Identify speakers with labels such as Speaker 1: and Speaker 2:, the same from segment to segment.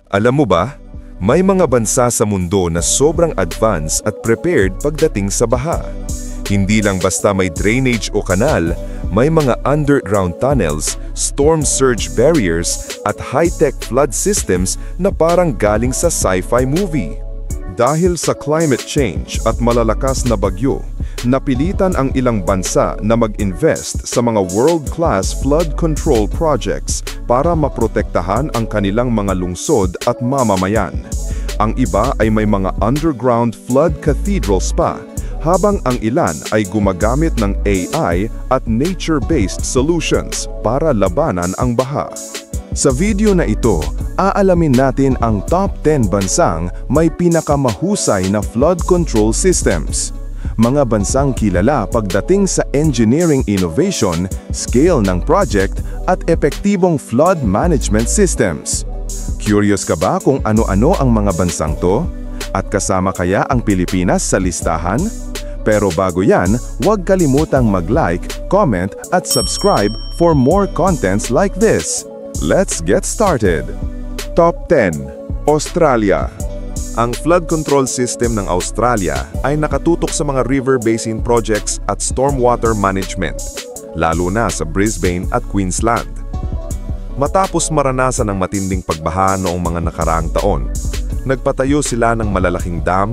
Speaker 1: Alam mo ba, may mga bansa sa mundo na sobrang advanced at prepared pagdating sa baha. Hindi lang basta may drainage o kanal, may mga underground tunnels, storm surge barriers at high-tech flood systems na parang galing sa sci-fi movie. Dahil sa climate change at malalakas na bagyo, napilitan ang ilang bansa na mag-invest sa mga world-class flood control projects para maprotektahan ang kanilang mga lungsod at mamamayan. Ang iba ay may mga underground flood cathedrals pa, habang ang ilan ay gumagamit ng AI at nature-based solutions para labanan ang baha. Sa video na ito, aalamin natin ang top 10 bansang may pinakamahusay na flood control systems. Mga bansang kilala pagdating sa engineering innovation, scale ng project at epektibong flood management systems. Curious ka ba kung ano-ano ang mga bansang to? At kasama kaya ang Pilipinas sa listahan? Pero bago yan, huwag kalimutang mag-like, comment at subscribe for more contents like this. Let's get started! Top 10. Australia. Ang flood control system ng Australia ay nakatutok sa mga river basin projects at stormwater management, lalo na sa Brisbane at Queensland. Matapos maranasan ng matinding pagbaha noong mga nakaraang taon, nagpatayo sila ng malalaking dam,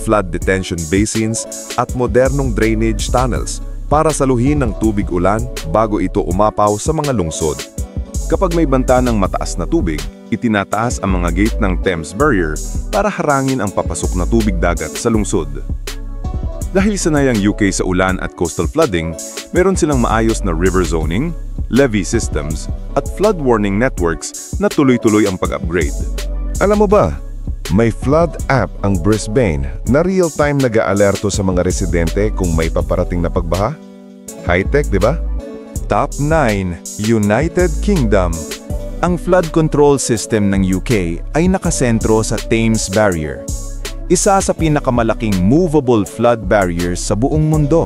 Speaker 1: flood detention basins at modernong drainage tunnels para saluhin ng tubig ulan bago ito umapaw sa mga lungsod. Kapag may banta ng mataas na tubig, itinataas ang mga gate ng Thames Barrier para harangin ang papasok na tubig dagat sa lungsod. Dahil sanay ang UK sa ulan at coastal flooding, meron silang maayos na river zoning, levee systems, at flood warning networks na tuloy-tuloy ang pag-upgrade. Alam mo ba, may flood app ang Brisbane na real-time nag-aalerto sa mga residente kung may paparating na pagbaha? High-tech, di ba? Top 9. United Kingdom. Ang flood control system ng UK ay nakasentro sa Thames Barrier, isa sa pinakamalaking movable flood barriers sa buong mundo.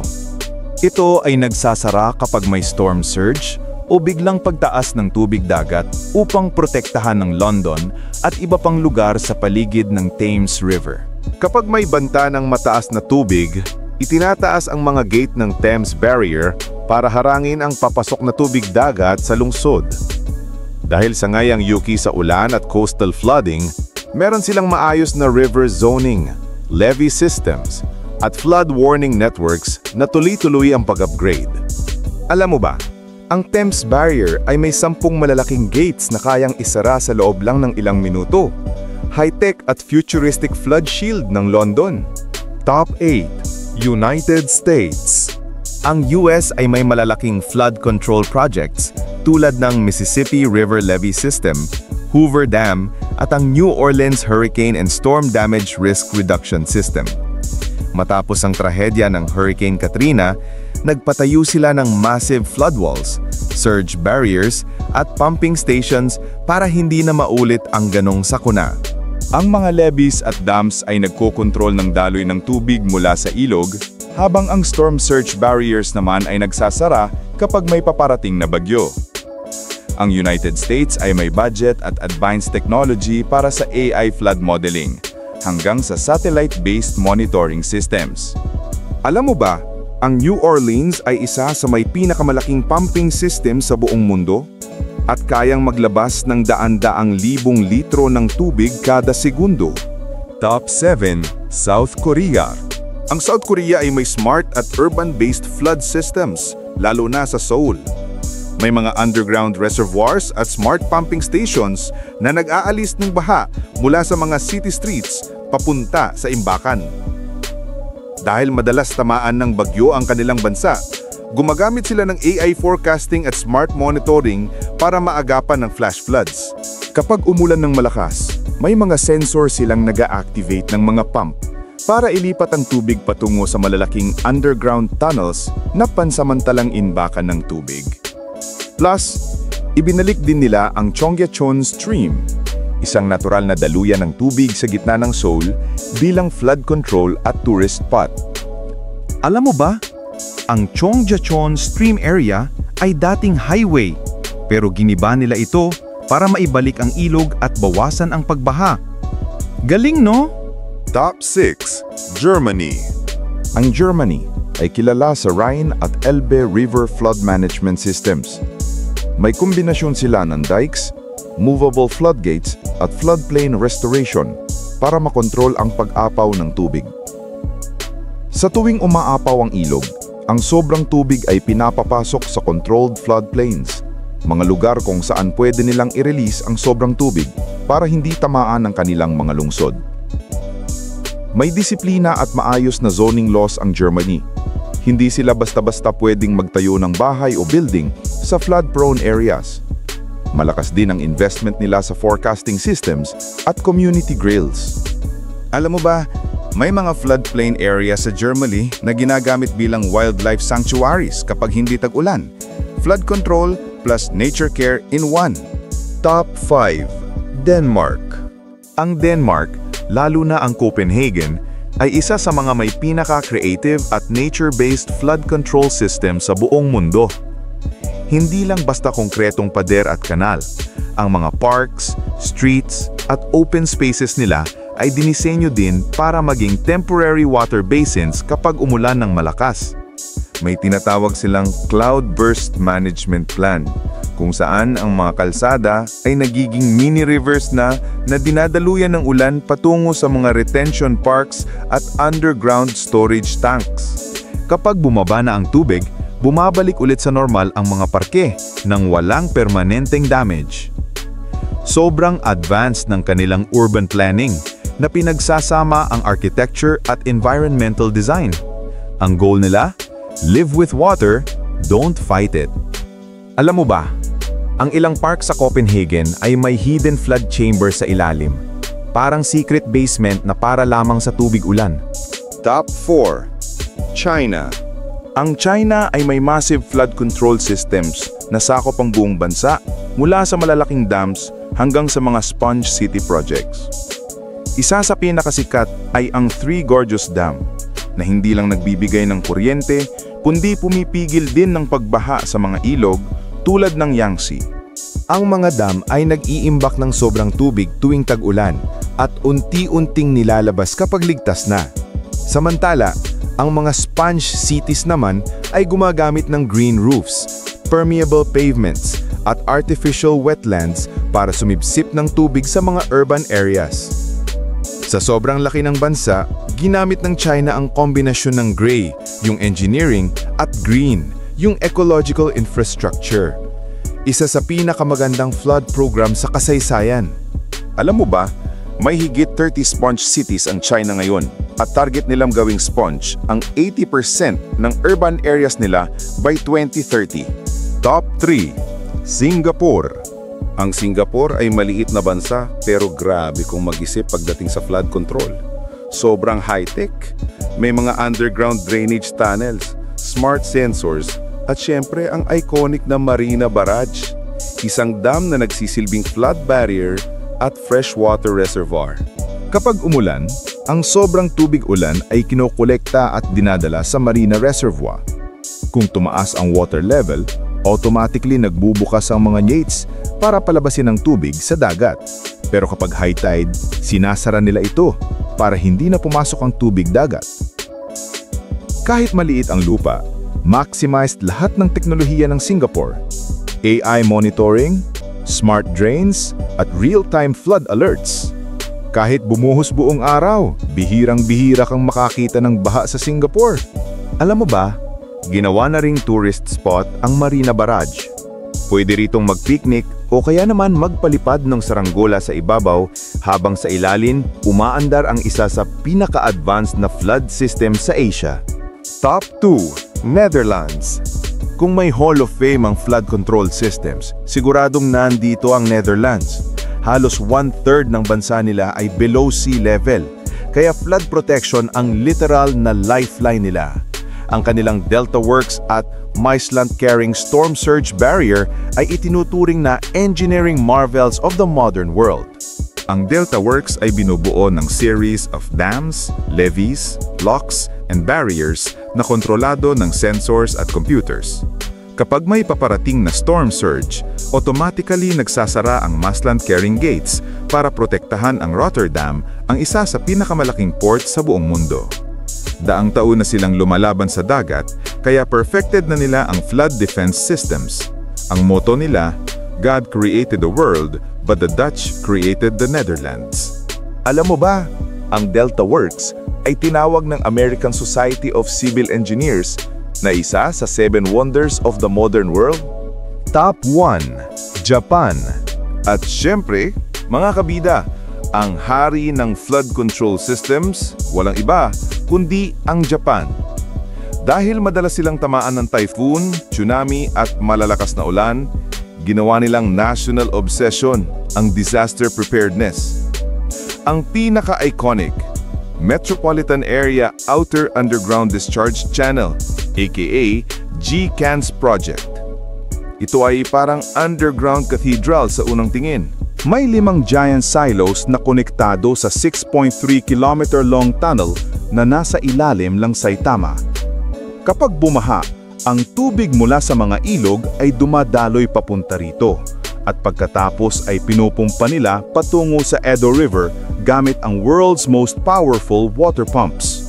Speaker 1: Ito ay nagsasara kapag may storm surge o biglang pagtaas ng tubig dagat upang protektahan ng London at iba pang lugar sa paligid ng Thames River. Kapag may banta ng mataas na tubig, itinataas ang mga gate ng Thames Barrier para harangin ang papasok na tubig dagat sa lungsod. Dahil sangay ang UK sa ulan at coastal flooding, meron silang maayos na river zoning, levee systems, at flood warning networks na tuloy-tuloy ang pag-upgrade. Alam mo ba, ang Thames Barrier ay may 10 malalaking gates na kayang isara sa loob lang ng ilang minuto. High-tech at futuristic flood shield ng London. Top 8. United States. Ang US ay may malalaking flood control projects tulad ng Mississippi River Levee System, Hoover Dam, at ang New Orleans Hurricane and Storm Damage Risk Reduction System. Matapos ang trahedya ng Hurricane Katrina, nagpatayo sila ng massive flood walls, surge barriers, at pumping stations para hindi na maulit ang ganong sakuna. Ang mga levees at dams ay nagkokontrol ng daloy ng tubig mula sa ilog, habang ang storm surge barriers naman ay nagsasara kapag may paparating na bagyo. Ang United States ay may budget at advanced technology para sa AI flood modeling, hanggang sa satellite-based monitoring systems. Alam mo ba, ang New Orleans ay isa sa may pinakamalaking pumping system sa buong mundo at kayang maglabas ng daan-daang libong litro ng tubig kada segundo. Top 7. South Korea. Ang South Korea ay may smart at urban-based flood systems, lalo na sa Seoul. May mga underground reservoirs at smart pumping stations na nag-aalis ng baha mula sa mga city streets papunta sa imbakan. Dahil madalas tamaan ng bagyo ang kanilang bansa, gumagamit sila ng AI forecasting at smart monitoring para maagapan ng flash floods. Kapag umulan ng malakas, may mga sensor silang nag-a-activate ng mga pump para ilipat ang tubig patungo sa malalaking underground tunnels na pansamantalang imbakan ng tubig. Plus, ibinalik din nila ang Cheonggyecheon Stream, isang natural na daluyan ng tubig sa gitna ng Seoul bilang flood control at tourist spot. Alam mo ba, ang Cheonggyecheon Stream area ay dating highway, pero giniba nila ito
Speaker 2: para maibalik ang ilog at bawasan ang pagbaha. Galing, no?
Speaker 1: Top 6. Germany.
Speaker 3: Ang Germany ay kilala sa Rhine at Elbe River Flood Management Systems. May kombinasyon sila ng dikes, movable floodgates at floodplain restoration para makontrol ang pag-apaw ng tubig. Sa tuwing umaapaw ang ilog, ang sobrang tubig ay pinapapasok sa controlled floodplains, mga lugar kung saan pwede nilang i-release ang sobrang tubig para hindi tamaan ng kanilang mga lungsod. May disiplina at maayos na zoning laws ang Germany. Hindi sila basta-basta pwedeng magtayo ng bahay o building sa flood-prone areas. Malakas din ang investment nila sa forecasting systems at community grills.
Speaker 2: Alam mo ba, may mga floodplain area sa Germany na ginagamit bilang wildlife sanctuaries kapag hindi tag-ulan. Flood control plus nature care in one.
Speaker 1: Top 5. Denmark.
Speaker 3: Ang Denmark, lalo na ang Copenhagen, ay isa sa mga may pinaka-creative at nature-based flood control system sa buong mundo. Hindi lang basta konkretong pader at kanal. Ang mga parks, streets, at open spaces nila ay dinisenyo din para maging temporary water basins kapag umulan ng malakas. May tinatawag silang Cloud Burst Management Plan, kung saan ang mga kalsada ay nagiging mini rivers na dinadaluyan ng ulan patungo sa mga retention parks at underground storage tanks. Kapag bumaba na ang tubig, bumabalik ulit sa normal ang mga parke nang walang permanenteng damage. Sobrang advanced ng kanilang urban planning na pinagsasama ang architecture at environmental design. Ang goal nila? Live with water, don't fight it. Alam mo ba, ang ilang park sa Copenhagen ay may hidden flood chamber sa ilalim. Parang secret basement na para lamang sa tubig ulan.
Speaker 1: Top 4. China.
Speaker 3: Ang China ay may massive flood control systems na sakop ang buong bansa mula sa malalaking dams hanggang sa mga sponge city projects. Isa sa pinakasikat ay ang Three Gorges Dam na hindi lang nagbibigay ng kuryente kundi pumipigil din ng pagbaha sa mga ilog tulad ng Yangtze. Ang mga dam ay nag-iimbak ng sobrang tubig tuwing tag-ulan at unti-unting nilalabas kapag ligtas na. Samantala, ang mga sponge cities naman ay gumagamit ng green roofs, permeable pavements at artificial wetlands para sumipsip ng tubig sa mga urban areas. Sa sobrang laki ng bansa, ginamit ng China ang kombinasyon ng gray, yung engineering, at green, yung ecological infrastructure. Isa sa pinakamagandang flood program sa kasaysayan. Alam mo ba, may higit 30 sponge cities ang China ngayon at target nilang gawing sponge ang 80% ng urban areas nila by 2030.
Speaker 1: Top 3. Singapore. Ang Singapore ay maliit na bansa pero grabe kung mag-isip pagdating sa flood control. Sobrang high-tech, may mga underground drainage tunnels, smart sensors, at syempre ang iconic na Marina Barrage, isang dam na nagsisilbing flood barrier at freshwater reservoir. Kapag umulan, ang sobrang tubig ulan ay kinokolekta at dinadala sa Marina Reservoir. Kung tumaas ang water level, automatically nagbubukas ang mga gates para palabasin ang tubig sa dagat. Pero kapag high tide, sinasara nila ito para hindi na pumasok ang tubig dagat. Kahit maliit ang lupa, maximized lahat ng teknolohiya ng Singapore. AI monitoring, smart drains, at real-time flood alerts. Kahit bumuhos buong araw, bihirang-bihira kang makakita ng baha sa Singapore. Alam mo ba, ginawa na ring tourist spot ang Marina Barrage. Pwede ritong mag-picnic o kaya naman magpalipad ng saranggola sa ibabaw habang sa ilalim umaandar ang isa sa pinaka-advanced na flood system sa Asia. Top 2. Netherlands. Kung may Hall of Fame ang flood control systems, siguradong nandito ang Netherlands. Halos 1/3 ng bansa nila ay below sea level, kaya flood protection ang literal na lifeline nila. Ang kanilang Delta Works at Maesland Caring Storm Surge Barrier ay itinuturing na engineering marvels of the modern world. Ang Delta Works ay binubuo ng series of dams, levees, locks, and barriers na kontrolado ng sensors at computers.
Speaker 2: Kapag may paparating na storm surge, automatically nagsasara ang Maasland Carrying Gates para protektahan ang Rotterdam, ang isa sa pinakamalaking port sa buong mundo. Daang taon na silang lumalaban sa dagat, kaya perfected na nila ang flood defense systems. Ang motto nila, God created the world, but the Dutch created the Netherlands.
Speaker 1: Alam mo ba, ang Delta Works ay tinawag ng American Society of Civil Engineers na isa sa 7 wonders of the modern world? Top 1, Japan. At syempre, mga kabida, ang hari ng flood control systems, walang iba, kundi ang Japan. Dahil madalas silang tamaan ng typhoon, tsunami at malalakas na ulan, ginawa nilang national obsession ang disaster preparedness. Ang pinaka-iconic, Metropolitan Area Outer Underground Discharge Channel, aka GCANS Project. Ito ay parang underground cathedral sa unang tingin.
Speaker 2: May 5 giant silos na konektado sa 6.3 km long tunnel na nasa ilalim ng Saitama. Kapag bumaha, ang tubig mula sa mga ilog ay dumadaloy papunta rito at pagkatapos ay pinupumpa nila patungo sa Edo River gamit ang world's most powerful water pumps.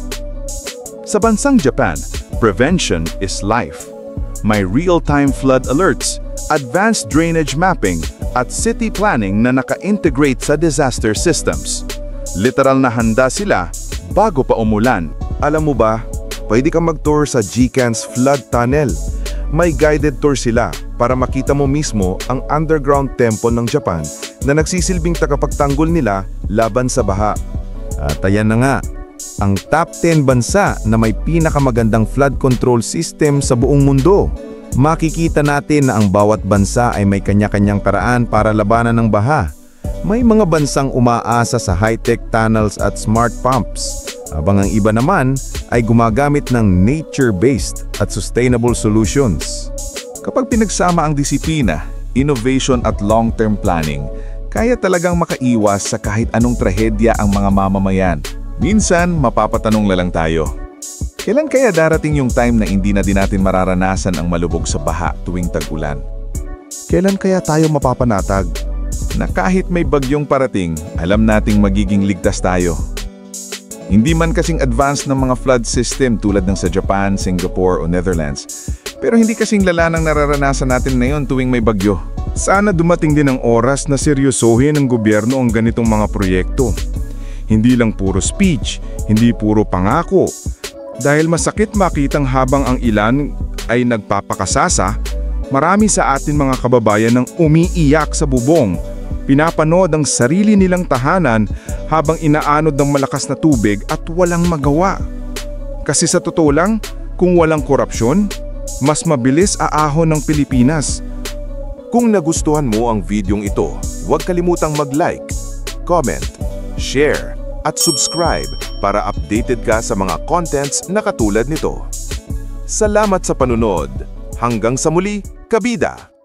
Speaker 2: Sa bansang Japan, prevention is life. May real-time flood alerts, advanced drainage mapping, at city planning na naka-integrate sa disaster systems. Literal na handa sila bago pa umulan.
Speaker 1: Alam mo ba, pwede kang mag-tour sa GCANS Flood Tunnel. May guided tour sila para makita mo mismo ang underground temple ng Japan na nagsisilbing tagapagtanggol nila laban sa baha. At ayan na nga, ang top 10 bansa na may pinakamagandang flood control system sa buong mundo. Makikita natin na ang bawat bansa ay may kanya-kanyang paraan para labanan ng baha. May mga bansang umaasa sa high-tech tunnels at smart pumps, habang ang iba naman ay gumagamit ng nature-based at sustainable solutions. Kapag pinagsama ang disiplina, innovation at long-term planning, kaya talagang makaiwas sa kahit anong trahedya ang mga mamamayan. Minsan, mapapatanong na lang tayo. Kailan kaya darating yung time na hindi na din natin mararanasan ang malubog sa baha tuwing tag-ulan? Kailan kaya tayo mapapanatag na kahit may bagyong parating, alam nating magiging ligtas tayo? Hindi man kasing advanced ng mga flood system tulad ng sa Japan, Singapore o Netherlands, pero hindi kasing lala ng nararanasan natin ngayon tuwing may bagyo. Sana dumating din ang oras na seryosohin ng gobyerno ang ganitong mga proyekto. Hindi lang puro speech, hindi puro pangako. Dahil masakit makitang habang ang ilan ay nagpapakasasa, marami sa atin mga kababayan ang umiiyak sa bubong, pinapanood ang sarili nilang tahanan habang inaanod ng malakas na tubig at walang magawa. Kasi sa totoo lang, kung walang korupsyon, mas mabilis aahon ng Pilipinas. Kung nagustuhan mo ang videong ito, huwag kalimutang mag-like, comment, share, at subscribe para updated ka sa mga contents na katulad nito. Salamat sa panunod. Hanggang sa muli, kabida!